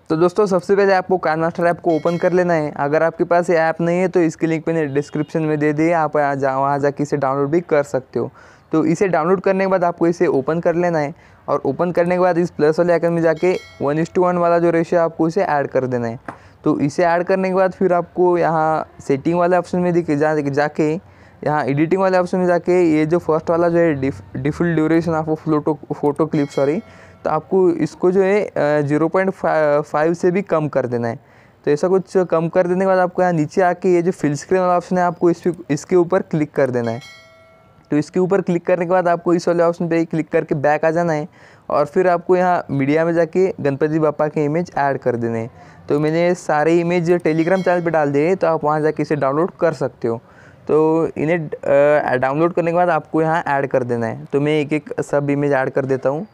तो दोस्तों सबसे पहले आपको काइनमास्टर ऐप को ओपन कर लेना है। अगर आपके पास ये ऐप नहीं है तो इसकी लिंक मैंने डिस्क्रिप्शन में दे दी है, आप वहाँ जाके इसे डाउनलोड भी कर सकते हो। तो इसे डाउनलोड करने के बाद आपको इसे ओपन कर लेना है और ओपन करने के बाद इस प्लस वाले आइकन में जाके 1:1 वाला जो रेशियो आपको इसे ऐड कर देना है। तो इसे ऐड करने के बाद फिर आपको यहाँ सेटिंग वाले ऑप्शन में जाके यहाँ एडिटिंग वाले ऑप्शन में जाके ये जो फर्स्ट वाला जो है default duration of photo clip तो आपको इसको जो है 0.5 से भी कम कर देना है। तो ऐसा कुछ कम कर देने के बाद आपको यहाँ नीचे आके ये जो फिल स्क्रीन वाला ऑप्शन है आपको इसके ऊपर क्लिक कर देना है। तो इसके ऊपर क्लिक करने के बाद आपको इस वाले ऑप्शन पे क्लिक करके बैक आ जाना है और फिर आपको यहाँ मीडिया में जाके गणपति बापा के इमेज ऐड कर देने हैं। तो मैंने सारे इमेज टेलीग्राम चैनल पे डाल दिए, तो आप वहाँ जाके इसे डाउनलोड कर सकते हो। तो इन्हें डाउनलोड करने के बाद आपको यहाँ ऐड कर देना है। तो मैं एक एक सब इमेज ऐड कर देता हूँ।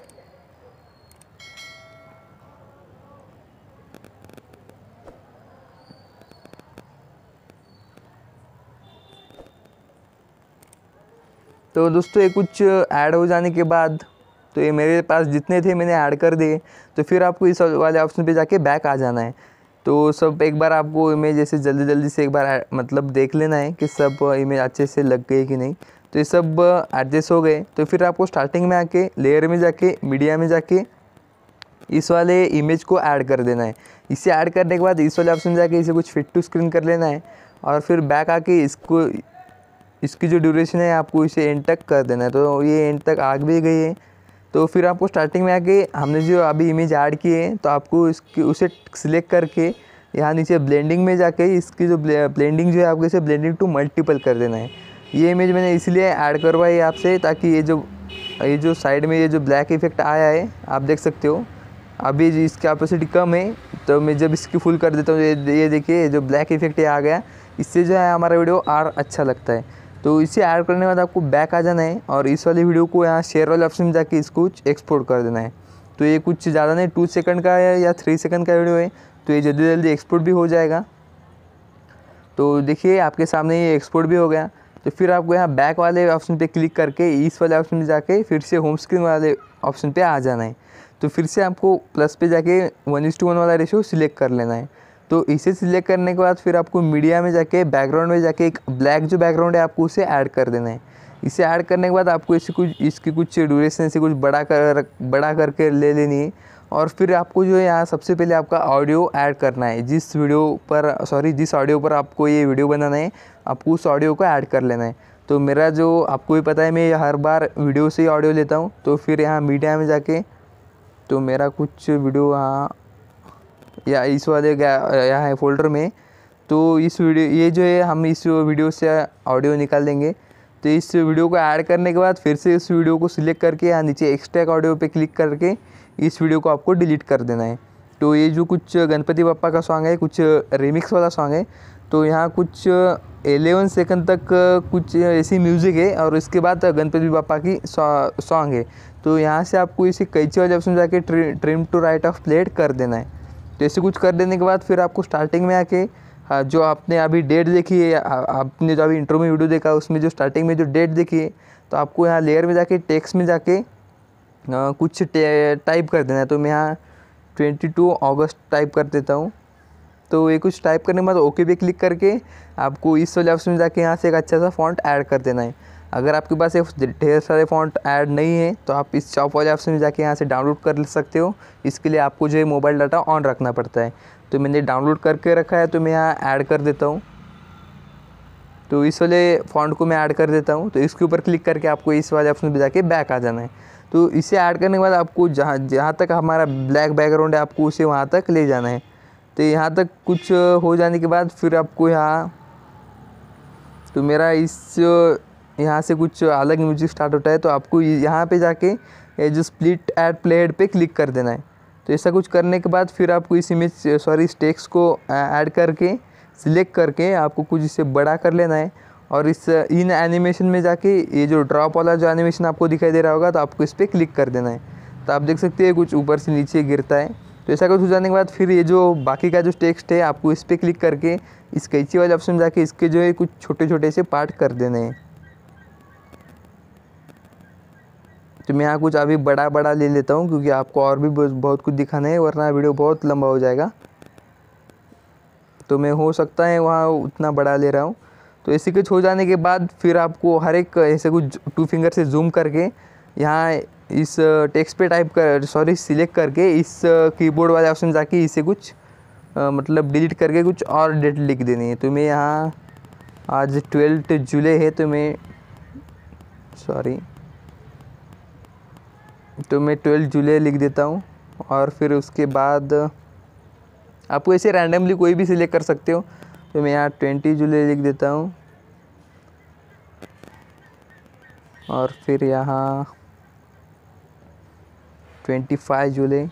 तो दोस्तों ये कुछ ऐड हो जाने के बाद तो ये मेरे पास जितने थे मैंने ऐड कर दिए। तो फिर आपको इस वाले ऑप्शन पे जाके बैक आ जाना है। तो सब एक बार आपको इमेज ऐसे जल्दी से एक बार मतलब देख लेना है कि सब इमेज अच्छे से लग गए कि नहीं। तो ये सब एडजस्ट हो गए। तो फिर आपको स्टार्टिंग में आके लेयर में जाके मीडिया में जाके इस वाले इमेज को ऐड कर देना है। इसे ऐड करने के बाद इस वाले ऑप्शन में जाके इसे कुछ फिट टू स्क्रीन कर लेना है और फिर बैक आके इसकी जो ड्यूरेशन है आपको इसे एंड तक कर देना है। तो ये एंड तक आ भी गई है। तो फिर आपको स्टार्टिंग में आके हमने जो अभी इमेज ऐड की है तो आपको उसे सिलेक्ट करके यहाँ नीचे ब्लेंडिंग में जाके इसकी जो ब्लेंडिंग जो है आपको इसे ब्लेंडिंग टू मल्टीपल कर देना है। ये इमेज मैंने इसलिए ऐड करवाई आपसे ताकि ये जो साइड में ये जो ब्लैक इफेक्ट आया है आप देख सकते हो। अभी इसकी कैपेसिटी कम है तो मैं जब इसकी फुल कर देता हूँ ये देखिए जो ब्लैक इफेक्ट ये आ गया। इससे जो है हमारा वीडियो और अच्छा लगता है। तो इसे ऐड करने के बाद आपको बैक आ जाना है और इस वाली वीडियो को यहाँ शेयर वाले ऑप्शन में जाके इसको एक्सपोर्ट कर देना है। तो ये कुछ ज़्यादा नहीं 2 सेकंड का है या 3 सेकंड का वीडियो है, तो ये जल्दी एक्सपोर्ट भी हो जाएगा। तो देखिए आपके सामने ये एक्सपोर्ट भी हो गया। तो फिर आपको यहाँ बैक वाले ऑप्शन पे क्लिक करके इस वाले ऑप्शन में जाके फिर से होम स्क्रीन वाले ऑप्शन पे आ जाना है। तो फिर से आपको प्लस पे जाके 1:1 वाला रेशियो सिलेक्ट कर लेना है। तो इसे सिलेक्ट करने के बाद फिर आपको मीडिया में जाके बैकग्राउंड में जाके एक ब्लैक जो बैकग्राउंड है आपको उसे ऐड कर देना है। इसे ऐड करने के बाद आपको इसकी कुछ ड्यूरेशन से कुछ बड़ा करके ले लेनी है और फिर आपको जो है यहाँ सबसे पहले आपका ऑडियो ऐड करना है। जिस ऑडियो पर आपको ये वीडियो बनाना है आपको उस ऑडियो को ऐड कर लेना है। तो मेरा जो आपको भी पता है मैं हर बार वीडियो से ही ऑडियो लेता हूँ। तो फिर यहाँ मीडिया में जाके तो मेरा कुछ वीडियो या इस वाले यहाँ है फोल्डर में। तो इस वीडियो ये जो है हम इस वीडियो से ऑडियो निकाल देंगे। तो इस वीडियो को ऐड करने के बाद फिर से इस वीडियो को सिलेक्ट करके यहाँ नीचे एक्सट्रैक्ट ऑडियो पे क्लिक करके इस वीडियो को आपको डिलीट कर देना है। तो ये जो कुछ गणपति बप्पा का सॉन्ग है कुछ रिमिक्स वाला सॉन्ग है। तो यहाँ कुछ 11 सेकंड तक कुछ ऐसी म्यूज़िक है और इसके बाद गणपति बप्पा की सॉन्ग है। तो यहाँ से आपको इसे कैंची वाले ऑप्शन जाके trim to right of plate कर देना है। तो ऐसे कुछ कर देने के बाद फिर आपको स्टार्टिंग में आके जो आपने अभी डेट देखी है आपने जो अभी इंट्रो में वीडियो देखा उसमें जो स्टार्टिंग में जो डेट देखी है तो आपको यहाँ लेयर में जाके टेक्स्ट में जाके कुछ टाइप कर देना है। तो मैं यहाँ 22 अगस्त टाइप कर देता हूँ। तो ये कुछ टाइप करने के बाद ओके पे क्लिक करके आपको इस वाले ऑप्शन में जाके यहाँ से एक अच्छा सा फॉन्ट ऐड कर देना है। अगर आपके पास ढेर सारे फॉन्ट ऐड नहीं है तो आप इस शॉप वाले ऑप्शन में जाके यहाँ से डाउनलोड कर सकते हो। इसके लिए आपको जो है मोबाइल डाटा ऑन रखना पड़ता है। तो मैंने डाउनलोड करके रखा है तो मैं यहाँ ऐड कर देता हूँ। तो इस वाले फॉन्ट को मैं ऐड कर देता हूँ। तो इसके ऊपर क्लिक करके आपको इस वाले ऑप्शन पे जाके बैक आ जाना है। तो इसे ऐड करने के बाद आपको जहाँ तक हमारा ब्लैक बैकग्राउंड है आपको उसे वहाँ तक ले जाना है। तो यहाँ तक कुछ हो जाने के बाद फिर आपको यहाँ तो मेरा यहाँ से कुछ अलग म्यूजिक स्टार्ट होता है। तो आपको यहाँ पे जाके ये जो स्प्लिट एट प्लेहेड पे क्लिक कर देना है। तो ऐसा कुछ करने के बाद फिर आपको इस इस टेक्स्ट को ऐड करके सिलेक्ट करके आपको कुछ इसे बड़ा कर लेना है और इस एनिमेशन में जाके ये जो ड्रॉप वाला जो एनिमेशन आपको दिखाई दे रहा होगा तो आपको इस पर क्लिक कर देना है। तो आप देख सकते हैं कुछ ऊपर से नीचे गिरता है। तो ऐसा कुछ हो जाने के बाद फिर ये जो बाकी का जो टेक्स्ट है आपको इस पर क्लिक करके इस कैंची वाले ऑप्शन में जाके इसके जो है कुछ छोटे छोटे से पार्ट कर देने हैं। तो मैं यहाँ कुछ अभी बड़ा बड़ा ले लेता हूँ क्योंकि आपको और भी बहुत कुछ दिखाना है, वरना वीडियो बहुत लंबा हो जाएगा। तो मैं हो सकता है वहाँ उतना बड़ा ले रहा हूँ। तो ऐसे कुछ हो जाने के बाद फिर आपको हर एक ऐसे कुछ 2 फिंगर से जूम करके यहाँ इस टेक्स्ट पे टाइप कर सिलेक्ट करके इस कीबोर्ड वाले ऑप्शन जाके इसे कुछ मतलब डिलीट करके कुछ और डेट लिख देनी है। तो मैं यहाँ आज 12 जुलाई है तो मैं 12 जुलाई लिख देता हूँ। और फिर उसके बाद आपको ऐसे रैंडमली कोई भी सिलेक्ट कर सकते हो। तो मैं यहाँ 20 जुलाई लिख देता हूँ और फिर यहाँ 25 जुलाई,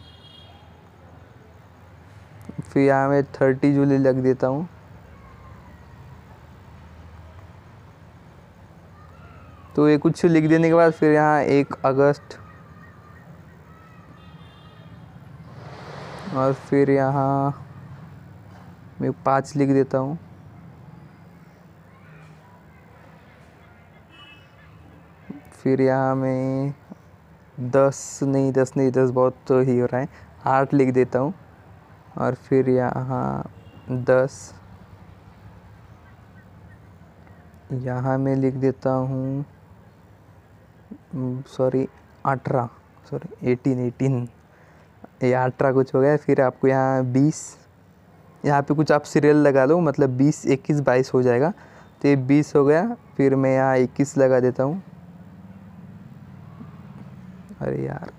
फिर यहाँ मैं 30 जुलाई लग देता हूँ। तो ये कुछ लिख देने के बाद फिर यहाँ 1 अगस्त और फिर यहाँ मैं 5 लिख देता हूँ। फिर यहाँ मैं 10 बहुत तो ही हो रहा है, 8 लिख देता हूँ। और फिर यहाँ 10, यहाँ मैं लिख देता हूँ 18 ये 18 कुछ हो गया। फिर आपको यहाँ 20, यहाँ पे कुछ आप सीरियल लगा लो, मतलब 20, 21, 22 हो जाएगा। तो ये 20 हो गया। फिर मैं यहाँ 21 लगा देता हूँ। अरे यार,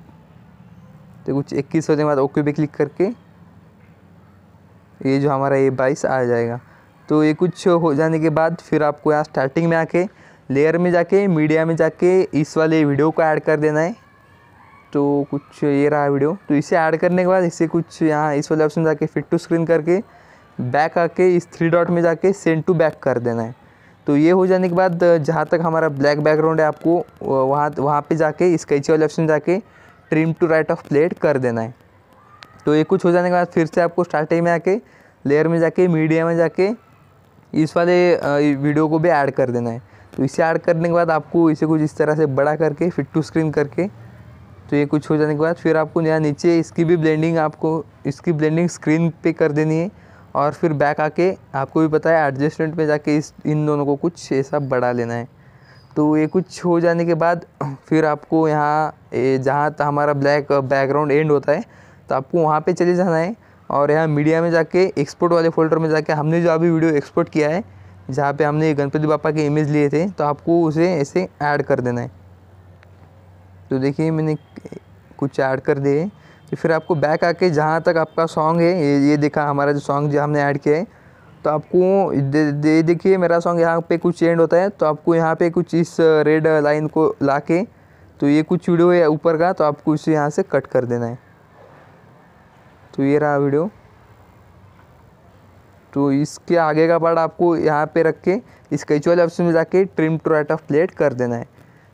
तो कुछ 21 होने के बाद ओके पे क्लिक करके ये जो हमारा ये 22 आ जाएगा। तो ये कुछ हो जाने के बाद फिर आपको यहाँ स्टार्टिंग में आके लेयर में जाके मीडिया में जाके इस वाले वीडियो को ऐड कर देना है। तो कुछ ये रहा वीडियो। तो इसे ऐड करने के बाद इसे कुछ यहाँ इस वाले ऑप्शन जाके फिट टू स्क्रीन करके बैक आके इस 3 डॉट में जाके सेंड टू बैक कर देना है। तो ये हो जाने के बाद जहाँ तक हमारा ब्लैक बैकग्राउंड है आपको वहाँ पे जाके इस कैंची वाले ऑप्शन जाके trim to right of plate कर देना है। तो ये कुछ हो जाने के बाद फिर से आपको स्टार्टिंग में आके लेयर में जाके मीडिया में जाके इस वाले वीडियो को भी ऐड कर देना है। तो इसे ऐड करने के बाद आपको इसे कुछ इस तरह से बड़ा करके फिट टू स्क्रीन करके, तो ये कुछ हो जाने के बाद फिर आपको यहाँ नीचे इसकी ब्लेंडिंग स्क्रीन पे कर देनी है। और फिर बैक आके आपको भी पता है एडजस्टमेंट में जाके इन दोनों को कुछ ऐसा बढ़ा लेना है। तो ये कुछ हो जाने के बाद फिर आपको यहाँ जहाँ हमारा ब्लैक बैकग्राउंड एंड होता है तो आपको वहाँ पे चले जाना है। और यहाँ मीडिया में जाके एक्सपोर्ट वाले फोल्डर में जाके हमने जो अभी वीडियो एक्सपोर्ट किया है जहाँ पे हमने गणपति बापा के इमेज लिए थे, तो आपको उसे ऐसे ऐड कर देना है। तो देखिए मैंने कुछ ऐड कर दिए। तो फिर आपको बैक आके जहाँ तक आपका सॉन्ग है ये देखा हमारा जो सॉन्ग जो हमने ऐड किया है, तो आपको देखिए मेरा सॉन्ग यहाँ पे कुछ एंड होता है। तो आपको यहाँ पे कुछ इस रेड लाइन को लाके, तो ये कुछ वीडियो है ऊपर का, तो आपको इसे यहाँ से कट कर देना है। तो ये रहा वीडियो। तो इसके आगे का पार्ट आपको यहाँ पे रख के इस कैंची वाले ऑप्शन में जाके trim to right of plate कर देना है।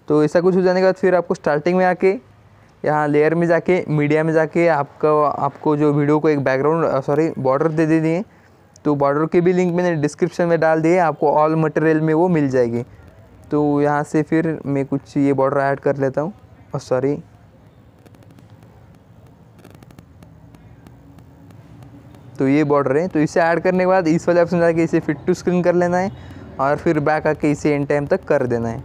तो ऐसा कुछ हो जाने के बाद फिर आपको स्टार्टिंग में आके यहाँ लेयर में जाके मीडिया में जाके आपको जो वीडियो को एक बैकग्राउंड बॉर्डर दे देनी है। तो बॉर्डर के भी लिंक मैंने डिस्क्रिप्शन में डाल दिए, आपको ऑल मटेरियल में वो मिल जाएगी। तो यहाँ से फिर मैं कुछ ये बॉर्डर ऐड कर लेता हूँ। तो ये बॉर्डर है। तो इसे ऐड करने के बाद इस वाले ऑप्शन जाके इसे फिट टू स्क्रीन कर लेना है और फिर बैक आके इसे एंड टाइम तक कर देना है।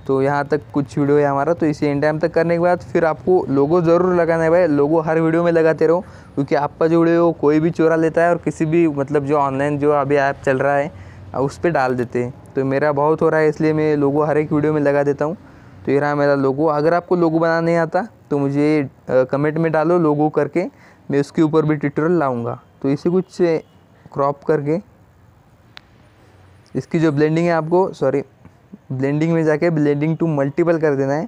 तो यहाँ तक कुछ वीडियो है हमारा। तो इसे एंड टाइम तक करने के बाद फिर आपको लोगो ज़रूर लगाना है भाई। लोगो हर वीडियो में लगाते रहो, क्योंकि आपका जो वीडियो कोई भी चोरा लेता है और किसी भी मतलब जो ऑनलाइन जो अभी ऐप चल रहा है उस पर डाल देते हैं। तो मेरा बहुत हो रहा है, इसलिए मैं लोगो हर एक वीडियो में लगा देता हूँ। तो ये रहा मेरा लोगो। अगर आपको लोगो बनाना नहीं आता तो मुझे कमेंट में डालो लोगो करके, मैं उसके ऊपर भी ट्यूटोरियल लाऊँगा। तो इसे कुछ क्रॉप करके इसकी जो ब्लेंडिंग है आपको ब्लेंडिंग में जाके ब्लेंडिंग टू मल्टीपल कर देना है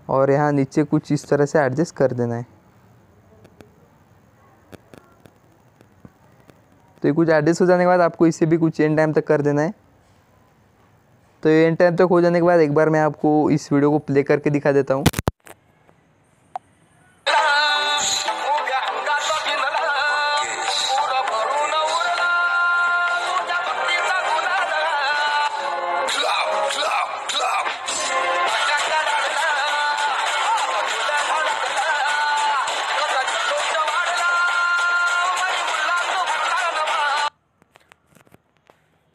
और यहाँ नीचे कुछ इस तरह से एडजस्ट कर देना है। तो ये कुछ एडजस्ट हो जाने के बाद आपको इसे भी कुछ एंड टाइम तक कर देना है। तो एंड टाइम तक हो जाने के बाद एक बार मैं आपको इस वीडियो को प्ले करके दिखा देता हूँ।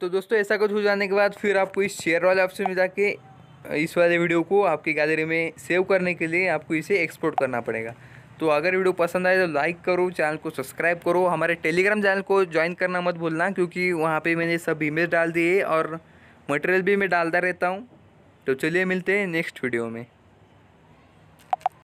तो दोस्तों ऐसा कुछ हो जाने के बाद फिर आपको इस शेयर वाले ऑप्शन में जाके इस वाले वीडियो को आपकी गैलरी में सेव करने के लिए आपको इसे एक्सपोर्ट करना पड़ेगा। तो अगर वीडियो पसंद आए तो लाइक करो, चैनल को सब्सक्राइब करो, हमारे टेलीग्राम चैनल को ज्वाइन करना मत भूलना, क्योंकि वहाँ पे मैंने सब इमेज डाल दिए और मटेरियल भी मैं डालता रहता हूँ। तो चलिए मिलते हैं नेक्स्ट वीडियो में।